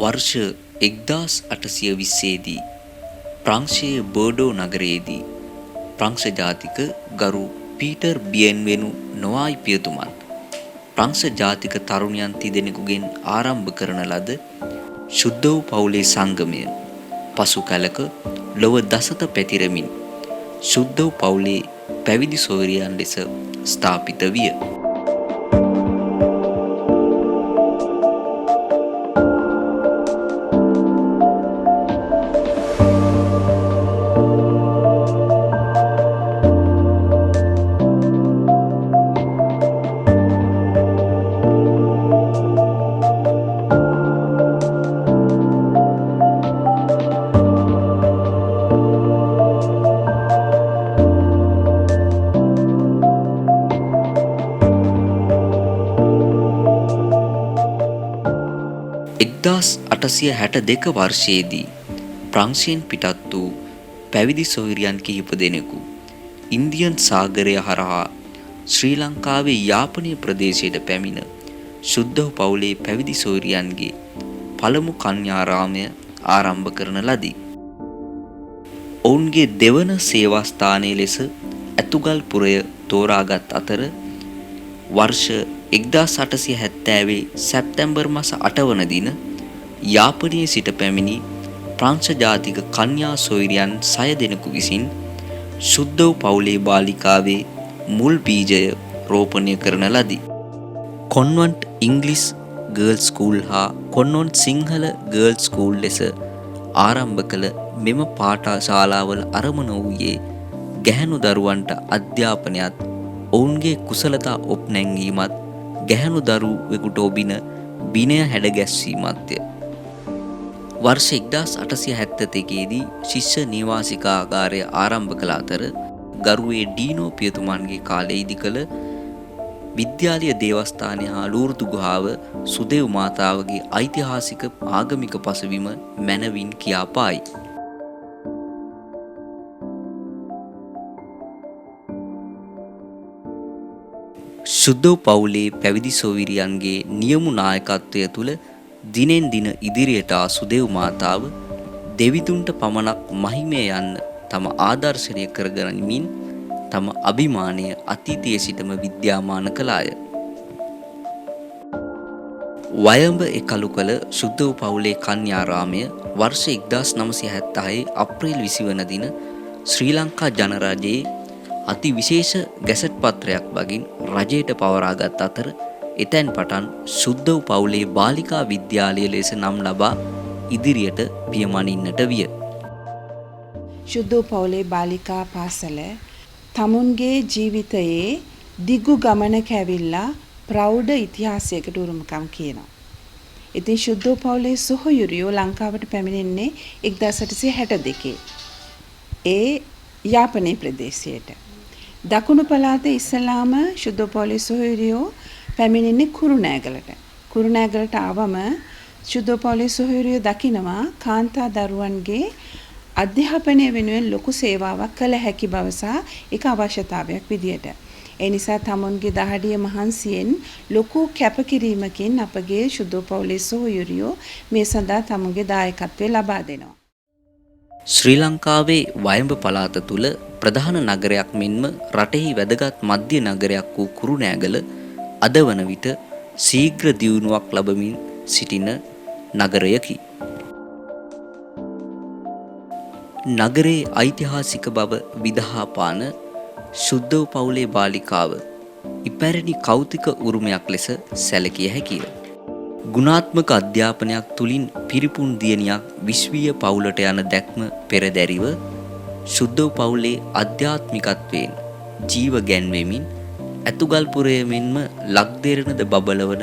වර්ෂ 1820 දී ප්‍රංශයේ බර්ඩෝ නගරයේදී ප්‍රංශ ජාතික ගරු පීටර් බියෙන්වෙනු නොආයි පියතුමන් ප්‍රංශ ජාතික තරුණයන් තිදෙනෙකුගෙන් ආරම්භ කරන ලද ශුද්ධ වූ පවුලේ සංගමය පසු කලක ලොව දසත පැතිරමින් ශුද්ධ වූ පවුලේ පැවිදි සොයුරියන් ලෙස ස්ථාපිත විය. එක්දාස් 862 වර්ෂයේදී ප්‍රංශයෙන් පිටත් වූ පැවිදි සොයුරියන් කිහිප දෙනෙකු ඉන්දියන් සාගරය හරහා ශ්‍රී ලංකාවේ යාපනීය ප්‍රදේශයට පැමිණ ශුද්ධ වූ පවුලේ පැවිදි සොයුරියන්ගේ පළමු කන්‍යාරාමය ආරම්භ කරන ලදී. ඔවුන්ගේ දෙවන සේවා ස්ථානයේ ලෙස ඇතුගල්පුරය තෝරාගත් අතර වර්ෂ 1870 සැප්තැම්බර් මාස 8 වන දින යාපනයේ සිට පැමිණි ප්‍රංශ ජාතික කන්‍යා සොයුරියන් 6 දෙනෙකු විසින් ශුද්ධ වූ පවුලේ බාලිකාවේ මුල් බීජය රෝපණය කරන ලදී. කොන්වන්ට් ඉංග්‍රීසි ගර්ල්ස් ස්කූල් හා කොන්වන්ට් සිංහල ගර්ල්ස් ස්කූල් ලෙස ආරම්භ කළ මෙම පාඨශාලාවල අරමුණ වූයේ ගැහැණු දරුවන්ට අධ්‍යාපනයත් ඔවුන්ගේ කුසලතා ඔප් නැංවීමත් ගැහැණු දරුවෙකුට ඔබින බිනය හැඩගැස්වීමත්ය. වර්ෂ 1872 දී ශිෂ්‍ය නිවාසිකාගාරය ආරම්භ කළ අතර ගරුවේ ඩීනෝ පියතුමන්ගේ කාලයේදී කළ විද්‍යාලීය දේවස්ථානය හා ලූර්දු ගුහාව සුදෙව් මාතාවගේ ඓතිහාසික ආගමික පසුබිම මැනවින් කියා පායි. ශුද්ධ පවුලේ පැවිදි සොයුරියන්ගේ නියමු නායකත්වය තුළ දිනෙන් දින ඉදිරියට ආ සුදෙව් මාතාව දෙවිඳුන්ට පමණක් මහිමය යන්න තම ආදර්ශනය කරගනිමින් තම අභිමානය අතීතයේ සිටම විද්‍යාමාන කළාය. වයඹ එකලු කළ ශුද්ධ වූ පවුලේ කන්‍යාරාමය වර්ෂ 1976 අප්‍රේල් 20 වන දින ශ්‍රී ලංකා ජනරජයේ අති විශේෂ ගැසට් පත්‍රයක් බගින් රජයට පවරාගත් අතර එතැන් පටන් ශුද්ධ වූ පවුලේ බාලිකා විද්‍යාලය ලෙස නම් ලබා ඉදිරියට පියමනින්නට විය. ශුද්ධ වූ පවුලේ බාලිකා පාසල තමුන්ගේ ජීවිතයේ දිගු ගමනක ඇවිල්ලා ප්‍රෞಢ ඉතිහාසයකට උරුමකම් කියනවා. ඉතින් ශුද්ධ වූ පවුලේ සොහොයුරියෝ ලංකාවට පැමිණෙන්නේ 1862. ඒ යාපනයේ ප්‍රදේශයට. දකුණු පළාතේ ඉස්සලාම ශුද්ධ වූ පවුලේ සොහොයුරියෝ පැමිණෙන්නේ කුරුණෑගලට. කුරුණෑගලට ආවම ශුද්ධ වූ පවුලේ සොහොයුරියෝ දකිනවා කාන්තා දරුවන්ගේ අධ්‍යාපනය වෙනුවෙන් ලොකු සේවාවක් කළ හැකි බව සහ ඒක අවශ්‍යතාවයක් විදියට. ඒ නිසා තමුන්ගේ දහඩිය මහන්සියෙන් ලොකු කැපකිරීමකින් අපගේ ශුද්ධ වූ පවුලේ සොහොයුරියෝ මේ සඳහා තමුන්ගේ දායකත්වය ලබා දෙනවා. ශ්‍රී ලංකාවේ වයඹ පළාත තුල ප්‍රධාන නගරයක් මෙන්ම රටෙහි වැදගත් මධ්‍ය නගරයක් වූ කුරුණෑගල අද වන විට ශීඝ්‍ර දියුණුවක් ලබමින් සිටින නගරයකි. නගරයේ ඓතිහාසික බව විදහා පාන ශුද්ධ වූ පවුලේ බාලිකාව ඉපැරණි කෞතුක උරුමයක් ලෙස සැලකිය හැකිය. ගුණාත්මක අධ්‍යාපනයක් තුලින් පිරිපුන් දියණියක් විශ්වීය පවුලට යන දැක්ම පෙරදැරිව ශුද්ධ වූ පවුලේ අධ්‍යාත්මිකත්වයෙන් ජීව ගැන්වෙමින් ඇතුගල්පුරය මෙන්ම ලක්දෙරණද බබලවන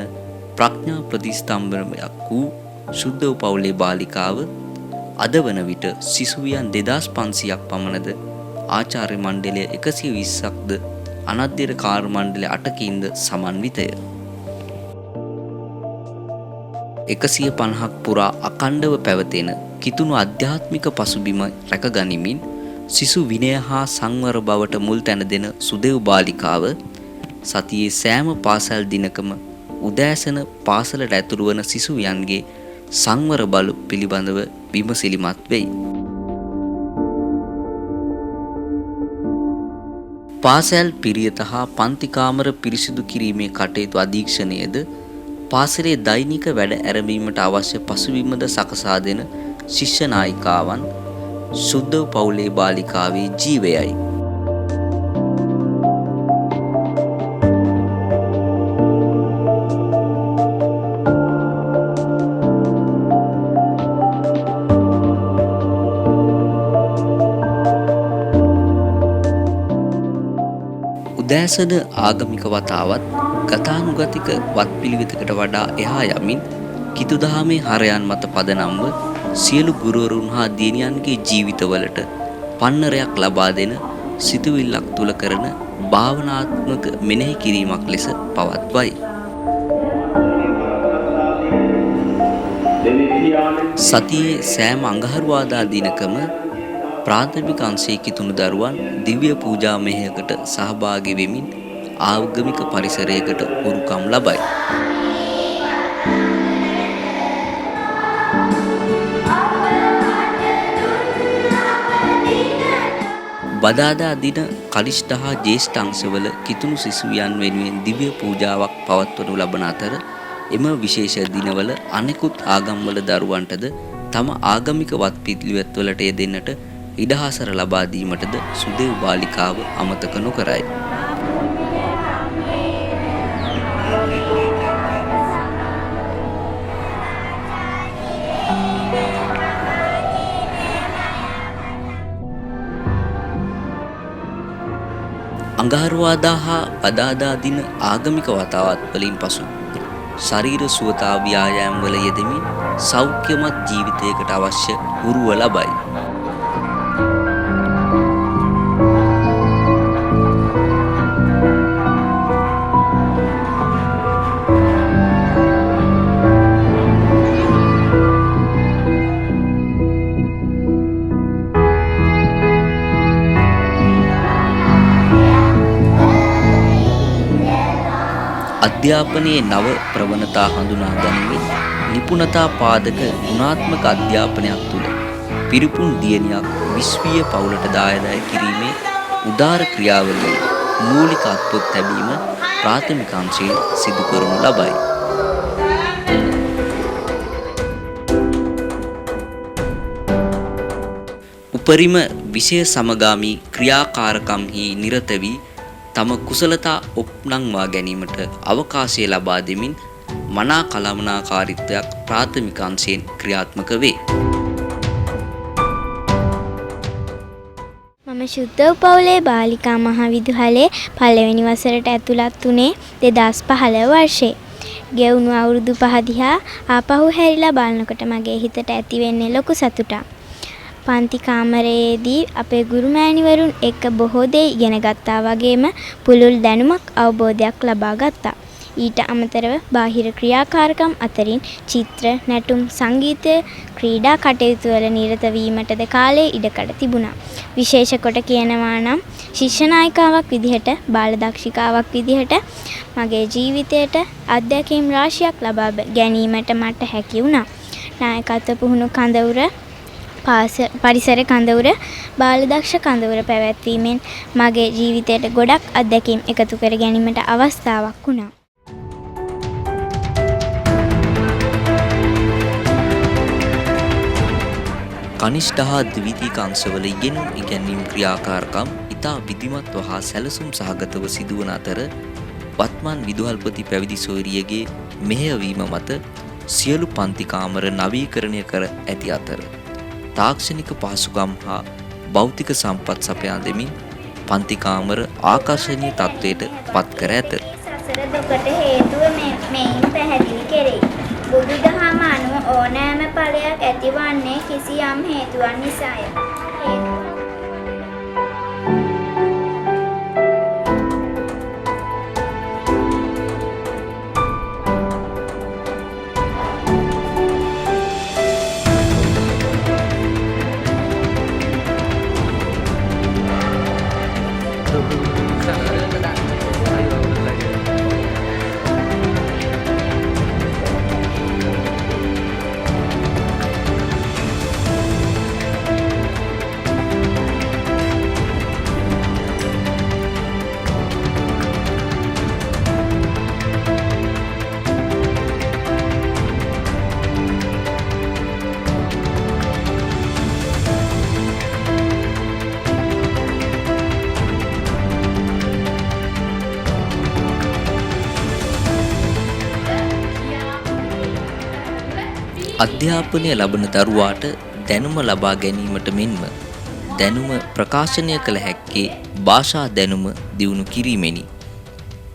ප්‍රඥා ප්‍රතිස්තම්භයක් වූ ශුද්ධ වූ පවුලේ බාලිකාව අද වන විට සිසුවියන් 2500ක් පමණද ආචාර්ය මණ්ඩලය 120ක්ද අනධ්‍යයන කාර්ය මණ්ඩල 8කින්ද සමන්විතය. 150ක් පුරා අඛණ්ඩව පැවතෙන කිතුණු අධ්‍යාත්මික පසුබිම රැකගනිමින් සිසු විනය හා සංවර බවට මුල් තැන දෙන සුදෙව් බාලිකාව සතියේ සෑම පාසල් දිනකම උදෑසන පාසලට ඇතුළු වන සිසුවියන්ගේ සංවර බලු පිළිබඳව විමසිලිමත් වෙයි. පාසල් පිරියත හා පන්ති කාමර පිරිසිදු කිරීමේ කටයුතු අධීක්ෂණයද පාසලේ දෛනික වැඩ ඇරඹීමට අවශ්‍ය පසුබිමද සකසා දෙන ශිෂ්‍ය නායිකාවන් සුද්ධ පවුලේ බාලිකාවේ ජීවයයි. උදෑසන ආගමික වතාවත් ගතානුගතික වත්පිළිවෙතකට වඩා එහා යමින් කිතුදහමේ හරයන් මත පදනම්ව සියලු ගුරුවරුන් හා දියණියන්ගේ ජීවිතවලට පන්නරයක් ලබා දෙන සිතුවිල්ලක් තුල කරන භාවනාත්මක මෙනෙහි කිරීමක් ලෙස පවත්වයි. සතියේ සෑම අඟහරුවාදා දිනකම ප්‍රාථමික අංශයේ කිතුණු දරුවන් දිව්‍ය පූජා මෙහෙයකට සහභාගී වෙමින් ආගමික පරිසරයකට උරුකම් ලබයි. බදාදා දින කනිෂ්ඨ හා ජ්‍යෙෂ්ඨ අංශවල කිතුණු සිසුවියන් වෙනුවෙන් දිව්‍ය පූජාවක් පවත්වනු ලබන අතර එම විශේෂ දිනවල අනෙකුත් ආගම්වල දරුවන්ටද තම ආගමික වත්පිළිවෙත්වලට යෙදෙන්නට ඉඩහසර ලබා දීමටද සුදේව් බාලිකාව අමතක නොකරයි. අඟහරුවාදා හා බදාදා දින ආගමික වතාවත් වලින් පසු ශරීර සුවතා ව්‍යායාම වල යෙදෙමින් සෞඛ්‍යමත් ජීවිතයකට අවශ්‍ය උරුව ලබයි. අධ්‍යාපනයේ නව ප්‍රවණතා හඳුනා ගැනීමෙන් නිපුණතා පාදක ගුණාත්මක අධ්‍යාපනයක් තුළ පිරිපුන් දියණියක් විශ්වීය පවුලට දායදය කිරීමේ උදාර ක්‍රියාවලියේ මූලික අත්පොත් ලැබීම ප්‍රාථමික අංශයෙන් සිදු කරනු ලබයි. උපරිම විෂය සමගාමී ක්‍රියාකාරකම්හි නිරත වී තම කුසලතා ඔප්නංවා ගැනීමට අවකාශය ලබා දෙමින් මනා කළමනාකාරීත්වයක් ප්‍රාථමික අංශයෙන් ක්‍රියාත්මක වේ. මම ශුද්ධ පවුලේ බාලිකා මහවිදුහලේ පළවෙනි වසරට ඇතුළත් වුණේ 2015 වර්ෂයේ. ගෙවුණු අවුරුදු 5 දිහා ආපහු හැරිලා බලනකොට මගේ හිතට ඇති වෙන්නේ ලොකු සතුටක්. පන්ති කාමරයේදී අපේ ගුරු මෑණිවරුන් එක්ක බොහෝ දේ ඉගෙන ගත්තා වගේම පුළුල් දැනුමක් අවබෝධයක් ලබා ගත්තා. ඊට අමතරව බාහිර ක්‍රියාකාරකම් අතරින් චිත්‍ර, නැටුම්, සංගීතය, ක්‍රීඩා කටයුතු වල නිරත වීමටද කාලයේ ඉඩකඩ තිබුණා. විශේෂ කොට කියනවා නම් ශිෂ්‍ය නායිකාවක් විදිහට, බාලදක්ෂිකාවක් විදිහට මගේ ජීවිතයට අත්දැකීම් රාශියක් ලබා ගැනීමට මට හැකි වුණා. නායකත්ව පුහුණු කඳවුර, පරිසර කඳවුර, බාලදක්ෂ කඳවුර පැවැත්වීමෙන් මගේ ජීවිතයට ගොඩක් අත්දැකීම් එකතු කර ගැනීමට අවස්ථාවක් වුණා. කනිෂ්ඨ හා ද්විතීක අංශවල ඉගෙනීම් ක්‍රියාකාරකම් ඉතා විධිමත්ව හා සැලසුම් සහගතව සිදුවන අතර වත්මන් විදුහල්පති පැවිදි සොයුරියගේ මෙහෙයවීම මත සියලු පන්ති කාමර නවීකරණය කර ඇති අතර තාක්ෂණික පහසුකම් හා භෞතික සම්පත් සපයා දෙමින් පන්ති කාමර ආකර්ෂණීය තත්ත්වයට පත් කර ඇත. සසර දුකට හේතුව මෙයින් පැහැදිලි කෙරේ. බුදුදහම අනුව ඕනෑම ඵලයක් ඇතිවන්නේ කිසියම් හේතුවක් නිසාය. අධ්‍යාපනය ලබන දරුවාට දැනුම ලබා ගැනීමට මෙන්ම දැනුම ප්‍රකාශනය කළ හැක්කේ භාෂා දැනුම දියුණු කිරීමෙනි.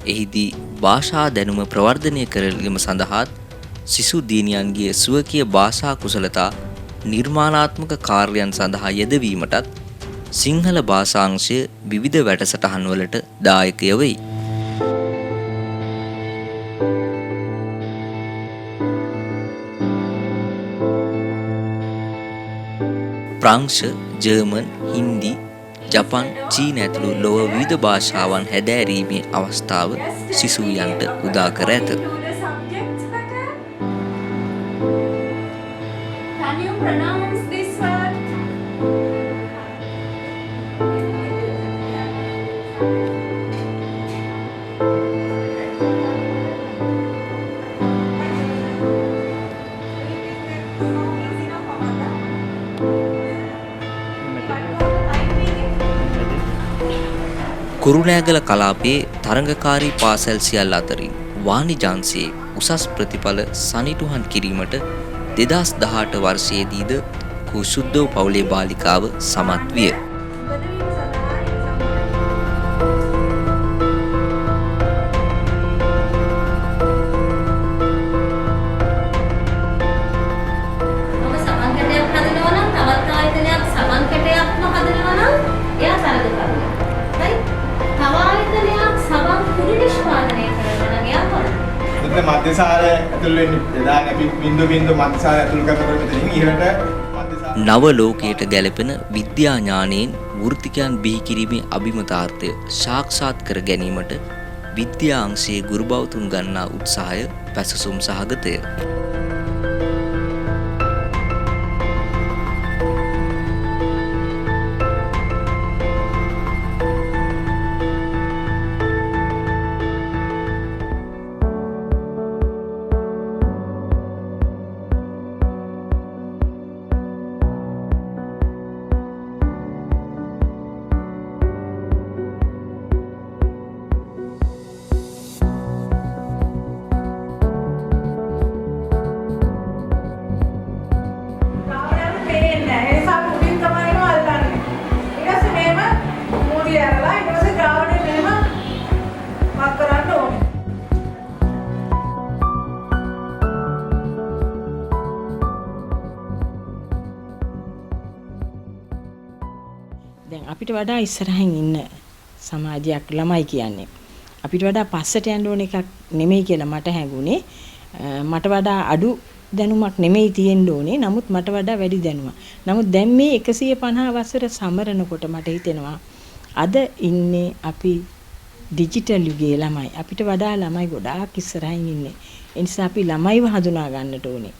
එහිදී භාෂා දැනුම ප්‍රවර්ධනය කරලීම සඳහාත් සිසු දියණියන්ගේ ස්වකීය භාෂා කුසලතා නිර්මාණාත්මක කාර්යයන් සඳහා යෙදවීමටත් සිංහල භාෂාංශය විවිධ වැඩසටහන්වලට දායකය වෙයි. ප්‍රංශ, ජර්මන්, හින්දි, ජපන්, චීන ඇතුළු ලොව විවිධ භාෂාවන් හැදෑරීමේ අවස්ථාව සිසුවියන්ට උදා කර ඇත. Can you pronounce this word? Kurunegala කලාපයේ තරඟකාරී පාසල් සියල්ල අතරින් වාණිජාංශයේ උසස් ප්‍රතිඵල සනිටුහන් කිරීමට 2018 වර්ෂයේදීද කුසුද්දෝ පවුලේ බාලිකාව සමත් විය. මධ්‍යසාල ඇතුළු වෙන්නේ දැන් අපි බිඳු මධ්‍යසාල ඇතුළු කරනකොට මෙතනින් ඉහළට මධ්‍යසාල නව ලෝකයට ගැලපෙන විද්‍යා ඥානයෙන් වෘත්තිකයන් බිහි කිරීමේ අභිමතාර්ථය සාක්ෂාත් කර ගැනීමට විද්‍යා අංශයේ ගුරු බවතුන් ගන්නා උත්සාහය පැසසුම් සහගතය. දැන් අපිට වඩා ඉස්සරහින් ඉන්න සමාජයක් ළමයි කියන්නේ අපිට වඩා පස්සට යන්න ඕන එකක් නෙමෙයි කියලා මට හැඟුණේ. මට වඩා අඩු දැනුමක් නෙමෙයි තියෙන්න ඕනේ. නමුත් මට වඩා වැඩි දැනුමක්. නමුත් දැන් මේ 150 වසර සමරනකොට මට හිතෙනවා අද ඉන්නේ අපි ඩිජිටල් යුගයේ ළමයි. අපිට වඩා ළමයි ගොඩාක් ඉස්සරහින් ඉන්නේ. ඒ නිසා අපි ළමයිව හඳුනා ගන්නට ඕනේ.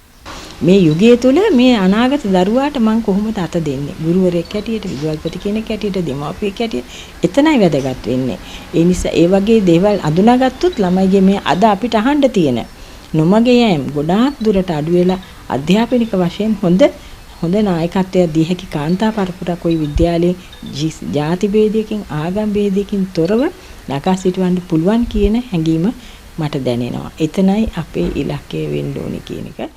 මේ යුගයේ තුල මේ අනාගත දරුවාට මම කොහොමද අත දෙන්නේ? ගුරුවරයෙක් හැටියට, විදුහල්පති කෙනෙක් හැටියට, දෙමාපියෙක් හැටියට එතනයි වැදගත් වෙන්නේ. ඒ නිසා ඒ වගේ දේවල් අඳුනාගත්තොත් ළමයිගේ මේ අද අපිට අහන්න තියෙන නොමගේ යෑම ගොඩාක් දුරට අඩු වෙලා අධ්‍යාපනික වශයෙන් හොඳ නායකත්වයක් දී හැකි කාන්තා පරපුරක් ওই විද්‍යාලයේ ಜಾති ભેදයකින් ආගම් ભેදයකින් තොරව නගා සිටවන්න පුළුවන් කියන හැඟීම මට දැනෙනවා. එතනයි අපේ ඉලක්කය වෙන්න ඕනේ කියන එක.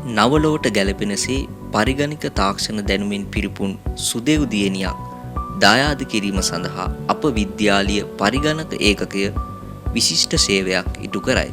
නවලොවට ගැලපෙනසේ පරිගණික තාක්ෂණ දැනුමින් පිරිපුන් සුදෙව් දියණියක් දායාද කිරීම සඳහා අප විද්‍යාලීය පරිගණක ඒකකය විශිෂ්ට සේවයක් ඉටු කරයි.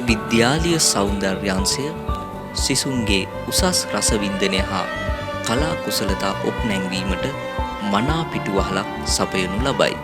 විද්‍යාලීය සෞන්දර්යාංශය සිසුන්ගේ උසස් රසවින්දනය හා කලා කුසලතා ඔප්නැංවීමට මනා පිටුවහලක් සපයනු ලබයි.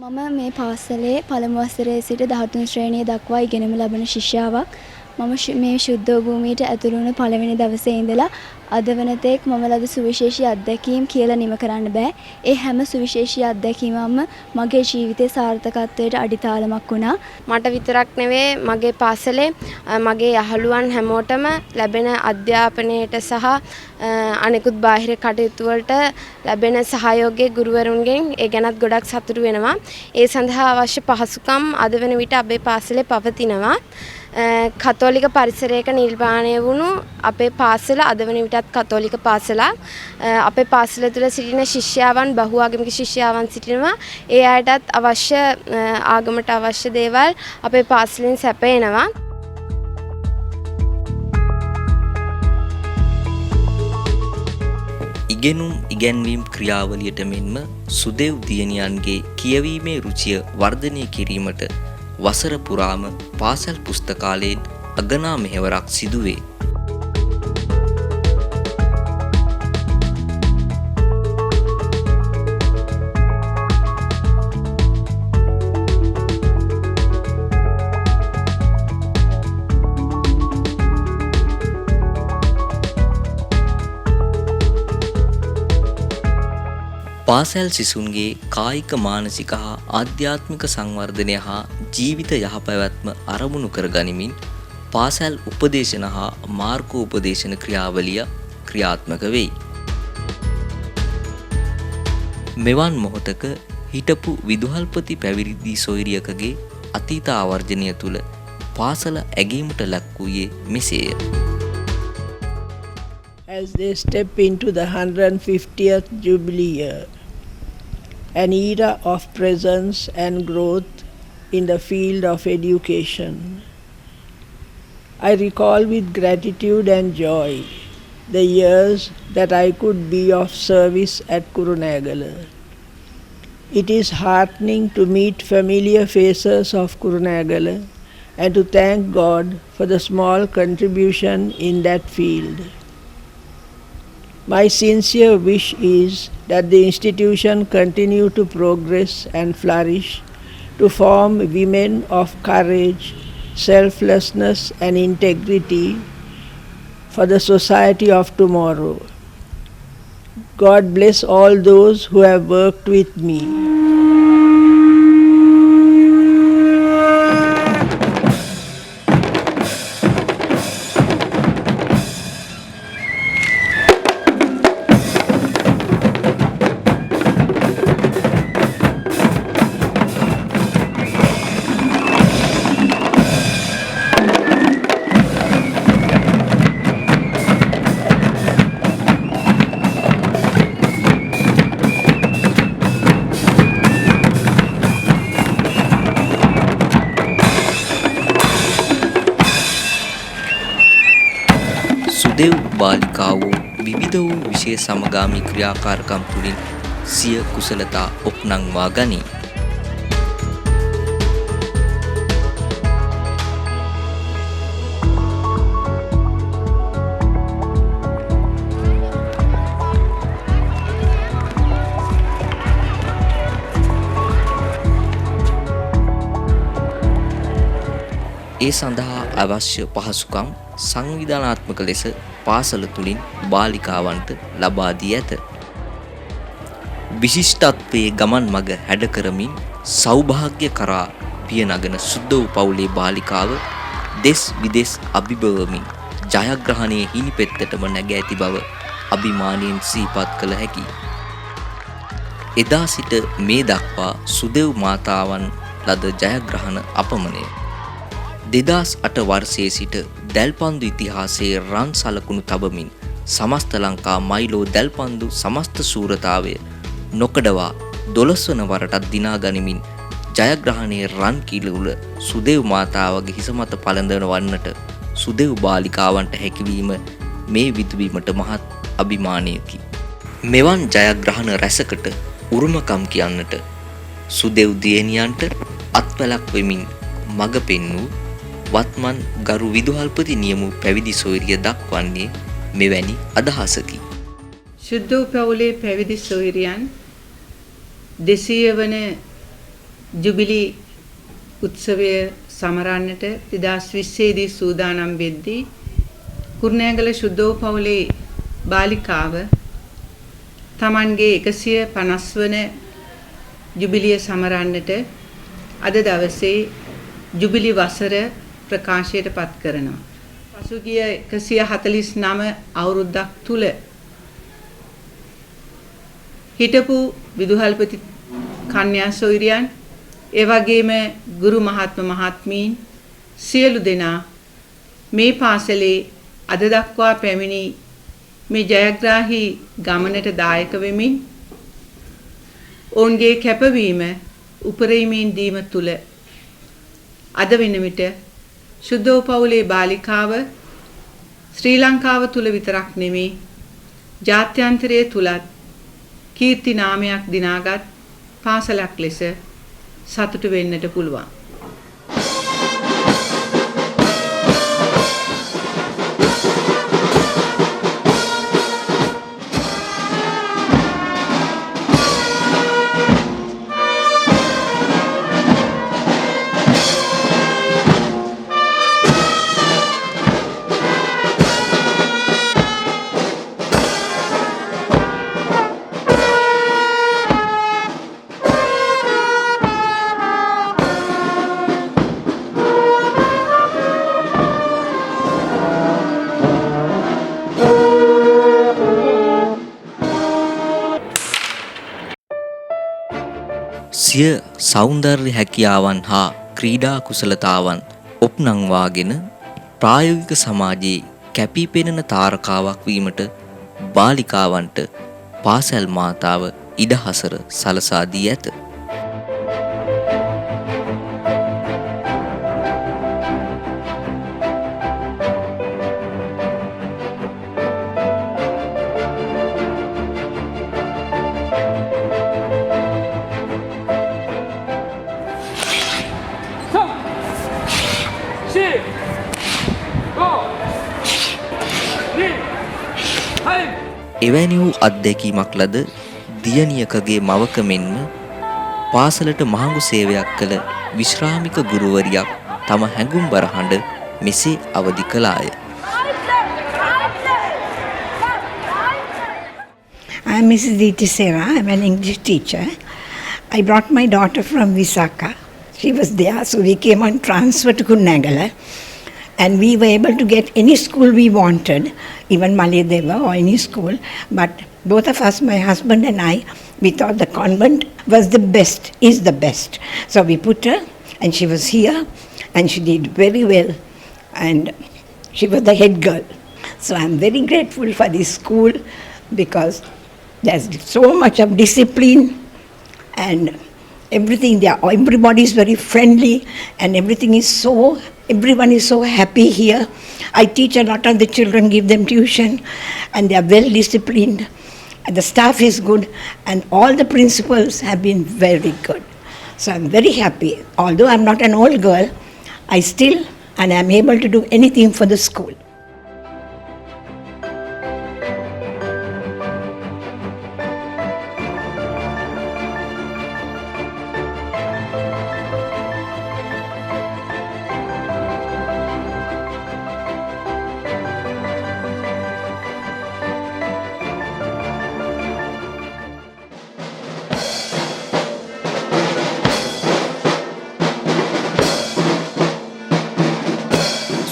මම මේ පාසලේ පළමු වසරේ සිට 13 ශ්‍රේණිය දක්වා ඉගෙනීම ලබන ශිෂ්‍යාවක්. මම මේ ශුද්ධ භූමියට ඇතුළු වුණ පළවෙනි දවසේ ඉඳලා අද වනතෙක් මම ලද සුවිශේෂී අත්දැකීම් කියලා නිම කරන්න බෑ. ඒ හැම සුවිශේෂී අත්දැකීමක්ම මගේ ජීවිතයේ සාර්ථකත්වයට අඩිතාලමක් වුණා. මට විතරක් නෙවෙයි මගේ පාසලේ මගේ යහළුවන් හැමෝටම ලැබෙන අධ්‍යාපනයට සහ අනෙකුත් බාහිර කටයුතු වලට ලැබෙන සහයෝගය ගුරුවරුන්ගෙන් ඒ ගැනත් ගොඩක් සතුටු වෙනවා. ඒ සඳහා අවශ්‍ය පහසුකම් අද වෙන විට අපේ පාසලේ පවතිනවා. කතෝලික පරිසරයක නිර්මාණය වුණු අපේ පාසල අද වන විටත් කතෝලික පාසලක්. අපේ පාසල තුළ සිටින ශිෂ්‍යාවන් බහුආගමික ශිෂ්‍යාවන් සිටිනවා. ඒ අයටත් අවශ්‍ය ආගමට අවශ්‍ය දේවල් අපේ පාසලෙන් සැපයනවා. ඉගෙනුම් ඉගැන්වීම් ක්‍රියාවලියට මෙන්ම සුදෙව් දියණියන්ගේ කියවීමේ රුචිය වර්ධනය කිරීමට වසර පුරාම පාසල් පුස්තකාලයෙන් අගනා මෙහෙවරක් සිදුවේ. පාසල් සිසුන්ගේ කායික මානසික හා ආධ්‍යාත්මික සංවර්ධනය හා ජීවිත යහපැවැත්ම අරමුණු කර ගනිමින් පාසල් උපදේශන හා මාර්ගෝපදේශන ක්‍රියාවලිය ක්‍රියාත්මක වෙයි. මෙවන් මොහොතක හිටපු විදුහල්පති පැවිදි සොයුරියකගේ අතීත ආවර්ජනය තුළ පාසල ඇගීමට ලක් වූයේ මෙසේය. As they step into the 150th Jubilee year, an era of presence and growth in the field of education, I recall with gratitude and joy the years that I could be of service at Kurunegala. It is heartening to meet familiar faces of Kurunegala and to thank God for the small contribution in that field. My sincere wish is that the institution continue to progress and flourish, to form women of courage, selflessness and integrity for the society of tomorrow. God bless all those who have worked with me. සුදෙව් බාලිකාවෝ විවිධ වූ විෂය සමගාමී ක්‍රියාකාරකම් තුළින් සිය කුසලතා ඔප්නංවා ගනී. ඒ සඳහා අවශ්‍ය පහසුකම් සංවිධානාත්මක ලෙස පාසල තුළින් බාලිකාවන්ට ලබා දී ඇත. විශිෂ්ටත්වයේ ගමන් මඟ හැඩ කරමින් සෞභාග්‍ය කරා පිය නගන සුද්දව් පවුලේ බාලිකාව දෙස් විදෙස් අභිබවමින් ජයග්‍රහණයේ හිණිපෙත්තටම නැග ඇති බව අභිමානයෙන් සිහිපත් කළ හැකියි. එදා සිට මේ දක්වා සුදෙව් මාතාවන් ලද ජයග්‍රහණ අපමණය. 2008 වර්ෂයේ සිට දැල්පන්දු ඉතිහාසයේ රන් සලකුණු තබමින් සමස්ත ලංකා මයිලෝ දැල්පන්දු සමස්ත ශූරතාවය නොකඩවා 12 වන වරටත් දිනා ගනිමින් ජයග්‍රහණයේ රන් කිලුල සුදෙව් මාතාවගේ හිස මත පළඳවන වන්නට සුදෙව් බාලිකාවන්ට හැකියවීම මේ විදුවීමට මහත් අභිමානයකි. මෙවන් ජයග්‍රහණ රැසකට උරුමකම් කියන්නට සුදෙව් දියණියන්ට අත්වැලක් වෙමින් මඟ පෙන්වූ වත්මන් ගරු විදුහල්පති නියමු පැවිදි සොයුරිය දක්වන්නේ මෙවැනි අදහසකි. ශුද්ධ පවුලේ පැවිදි සොයුරියන් 200 වන ජුබිලි උත්සවය සමරන්නට 2020 දී සූදානම් වෙද්දී කුරුණෑගල ශුද්ධෝපවුලේ බාලිකාව තමන්ගේ 150 වන ජුබිලිය සමරන්නට අද දවසේ ජුබිලි වසර ප්‍රකාශයට පත් කරනවා. පසුගිය 149 අවුරුද්දක් තුල හිටපු විදුහල්පති කන්‍යා සොයුරියන් ඒ වගේම ගුරු මහත්ම මහත්මීන් සියලු දෙනා මේ පාසලේ අද දක්වා පැමිණි මේ ජයග්‍රාහී ගමනට දායක වෙමින් ඔවුන්ගේ කැපවීම උපරිමයෙන් දීම තුල අද වෙන විට ශුද්ධෝපවුලේ බාලිකාව ශ්‍රී ලංකාව තුල විතරක් නෙමේ ජාත්‍යන්තරයේ තුලත් කීර්ති නාමයක් දිනාගත් පාසලක් ලෙස සතුටු වෙන්නට පුළුවන්. සිය සෞන්දර්ය හැකියාවන් හා ක්‍රීඩා කුසලතාවන් ඔප්නංවාගෙන ප්‍රායෝගික සමාජයේ කැපී පෙනෙන තාරකාවක් වීමට බාලිකාවන්ට පාසල් මාතාව ඉඩහසර සලසා දී ඇත. එවැනි වූ අත්දැකීමක් ලද දියණියකගේ මවක මෙන්ම පාසලට මහඟු සේවයක් කළ විශ්‍රාමික ගුරුවරියක් තම හැඟුම්බර හඬ මෙසේ අවදි කළාය. I am Mrs. Diti Seva. I am an English teacher. I brought my daughter from Visaka. She was there, so we came on transfer to Kunnagala. And we were able to get any school we wanted, even Maledeva or any school. But both of us, my husband and I, we thought the convent was the best, is the best. So we put her, and she was here, and she did very well. And she was the head girl. So I'm very grateful for this school because there's so much of discipline and everything there. Everybody is very friendly and everything is everyone is so happy here. I teach a lot of the children, give them tuition, and they are well disciplined. And the staff is good, and all the principals have been very good. So I'm very happy. Although I'm not an old girl, I still, and I'm able to do anything for the school.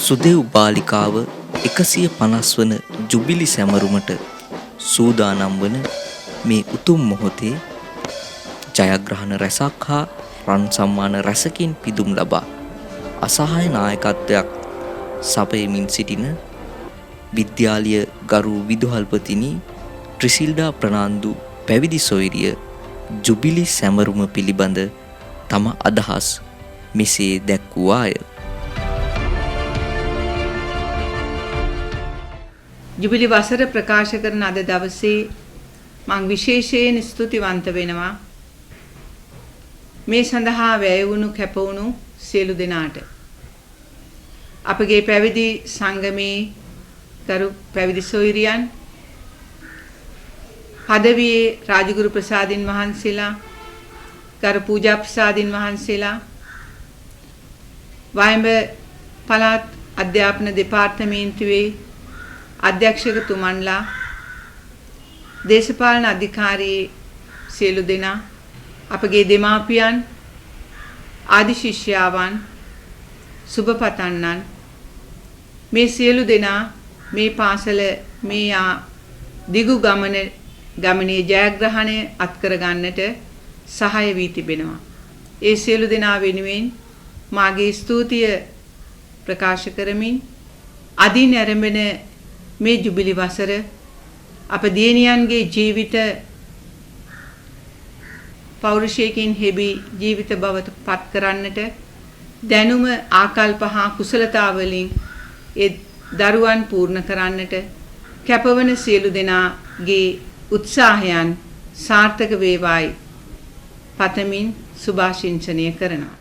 සුදෙව් බාලිකාව 150 වන ජුබිලි සැමරුමට සූදානම් වන මේ උතුම් මොහොතේ ජයග්‍රහණ රැසක් හා රන් සම්මාන රැසකින් පිදුම් ලබා අසහාය නායකත්වයක් සපයමින් සිටින විද්‍යාලීය ගරු විදුහල්පතිනි ට්‍රිසිල්ඩා ප්‍රනාන්දු පැවිදි සොයුරිය ජුබිලි සැමරුම පිළිබඳ තම අදහස් මෙසේ දැක්වුවාය. ජුබිලි වසර ප්‍රකාශ කරන අද දවසේ මම විශේෂයෙන් ස්තුතිවන්ත වෙනවා මේ සඳහා වැය වුණු කැප වුණු සියලු දෙනාට. අපගේ පැවිදි සංගමේ ගරු පැවිදි සොයුරියන්, පදවියේ රාජගුරු ප්‍රසාදින් වහන්සේලා, ගරු පූජා ප්‍රසාදින් වහන්සේලා, වයඹ පළාත් අධ්‍යාපන දෙපාර්තමේන්තුවේ අධ්‍යක්ෂකතුමන්ලා, දේශපාලන අධිකාරී සියලු දෙනා, අපගේ දෙමාපියන්, ආදි ශිෂ්‍යාවන්, සුබපතන්නන්, මේ සියලු දෙනා මේ පාසල මේ දිගු ගමනේ ජයග්‍රහණය අත්කර ගන්නට සහාය වී තිබෙනවා. ඒ සියලු දෙනා වෙනුවෙන් මාගේ ස්තුතිය ප්‍රකාශ කරමින් අදින් ආරම්භන මේ ජුබිලි වසර අප දියණියන්ගේ ජීවිත පෞරුෂයකින් හෙබි ජීවිත බවට පත් කරන්නට, දැනුම ආකල්ප හා කුසලතා වලින් ඒ දරුවන් පූර්ණ කරන්නට කැපවන සියලු දෙනාගේ උත්සාහයන් සාර්ථක වේවායි පතමින් සුභාශිංසනය කරනවා.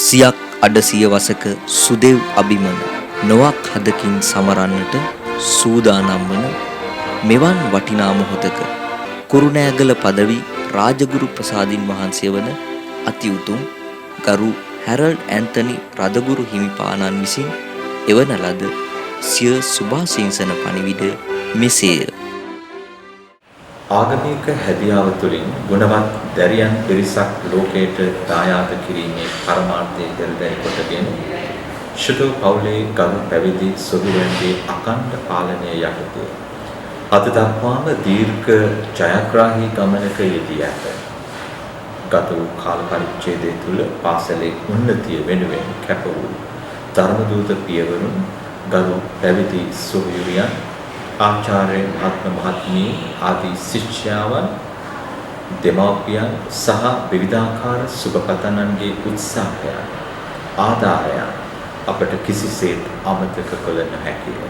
සියක් අඩ සියවසක සුදෙව් අබිමන නොවක් හදකින් සමරන්නට සූදානම් වන මෙවන් වටිනා මොහොතක කුරුණෑගල පදවි රාජගුරු ප්‍රසාදින් වහන්සේ වන අති උතුම් ගරු හැරල්ඩ් ඇන්තනි රදගුරු හිමිපාණන් විසින් එවන ලද සිය සුභාශිංසන පණිවිඩය මෙසේය. ආගමික හැදියාව තුළින් ගුණවත් දැරියන් පිරිසක් ලෝකයට දායාද කිරීමේ පරමාර්ථය දෙල්දැයි කොටගෙන ශුද්ධ පවුලේ ගරු පැවිදි සොදුරන්ගේ අකණ්ඩ පාලනය යටතේ අද දක්වාම දීර්ඝ ජයග්‍රාහී ගමනක යෙදී ඇත. ගත වූ කාල පරිච්ඡේදය තුළ පාසලේ උන්නතිය වෙනුවෙන් කැප වූ ධර්මදූත පියවරුන්, ගරු පැවිදි සොහොයුරියන්, ආචාර්ය ආත්ම මහත්මිය ආදී ශිෂ්‍යාවන්, දෙමාපියන් සහ විවිධාකාර සුබපතනන්ගේ උත්සාහයන්, ආධාරයන් අපට කිසිසේත් අමතක කළ නොහැකිය.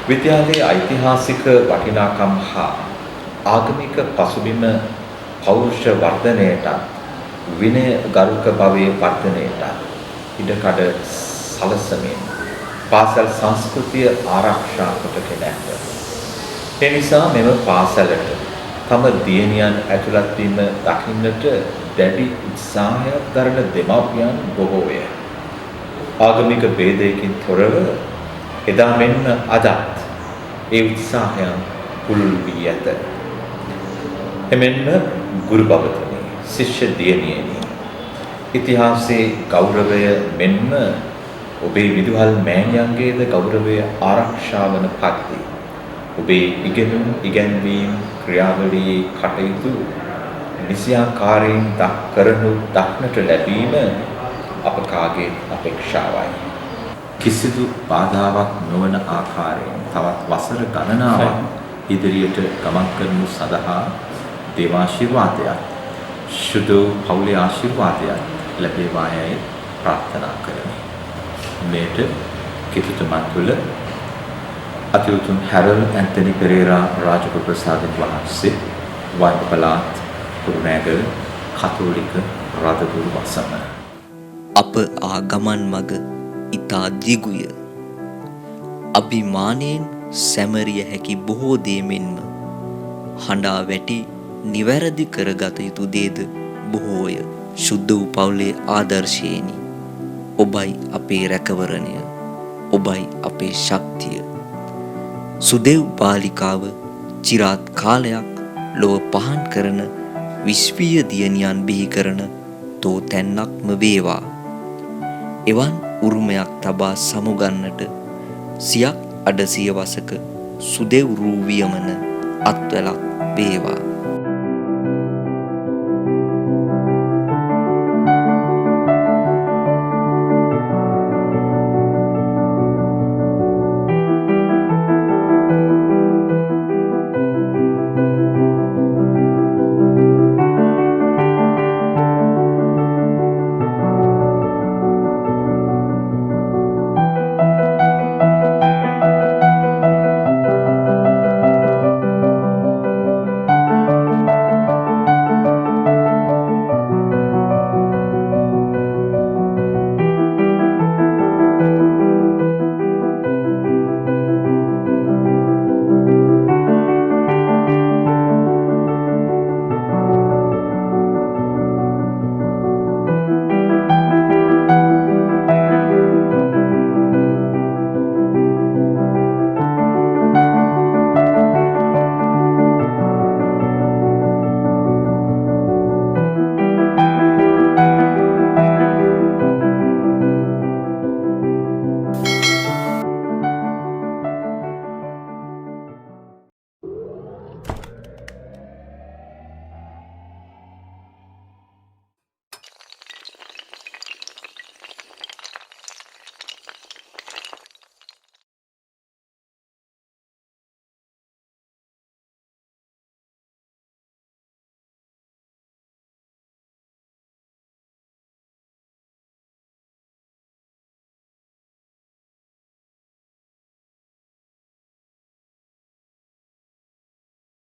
විද්‍යාලයේ ඓතිහාසික වටිනාකම් හා ආගමික පසුබිම පෞරුෂ වර්ධනයට, විනය ගරුක භවයේ වර්ධනයට ඉඩකඩ සලසමින් පාසල් සංස්කෘතිය ආරක්ෂා කොටගෙන ඇත. ඒ නිසා මෙම පාසලට තම දියණියන් ඇතුළත් වීම දකින්නට දැඩි උත්සාහයක් දරන දෙමාපියන් බොහෝය. ආගමික ભેදයකින් තොරව එදා මෙන්ම අදත් ඒ උත්සාහයන් පුළුල් වී ඇත. එමෙන්ම ගුරු බවතුනි, ශිෂ්‍ය දියණියනි, ඉතිහාසයේ ගෞරවය මෙන්ම ඔබේ විදුහල් මෑණියන්ගේද ගෞරවය ආරක්ෂා වන පරිදි ඔබේ ඉගෙනුම් ඉගැන්වීම් ක්‍රියාවලියේ කටයුතු නිසියාකාරයෙන් කරනු දක්නට ලැබීම අප කාගේ අපේක්ෂාවයි. කිසිදු බාධාවක් නොවන ආකාරයෙන් තවත් වසර ගණනාවක් ඉදිරියට ගමන් කරනු සඳහා දේවාශිර්වාදයක්, ශුද්ධ පවුලේ ආශිර්වාදයක් ලැබේවා යයි ප්‍රාර්ථනා කරමි. මේට කිතුතුමන් තුළ අතිඋතුම් හැරල්ඩ් ඇන්තනි පෙරේරා රාජගුරු ප්‍රසාදින් වහන්සේ, වයඹ පළාත් කුරුණෑගල කතෝලික රදගුරු වසම. අප ආ ගමන් මග ඉතා දිගුය. අභිමානයෙන් සැමරිය හැකි බොහෝ දේ මෙන්ම හඬා වැටි නිවැරදි කරගත යුතු දේද බොහෝය. ශුද්ධ වූ පවුලේ ආදර්ශයෙනි, ඔබයි අපේ රැකවරණය, ඔබයි අපේ ශක්තිය. සුදෙව් බාලිකාව চিරාත් කාලයක් ලොව පහන් කරන විශ්වීය දියණියන් බිහි කරන තෝ තැන්නක්ම වේවා. එවන් උරුමයක් තබා සමුගන්නට සියක් අඩ සියවසක සුදෙව් රූ වියමන අත්වැලක් වේවා.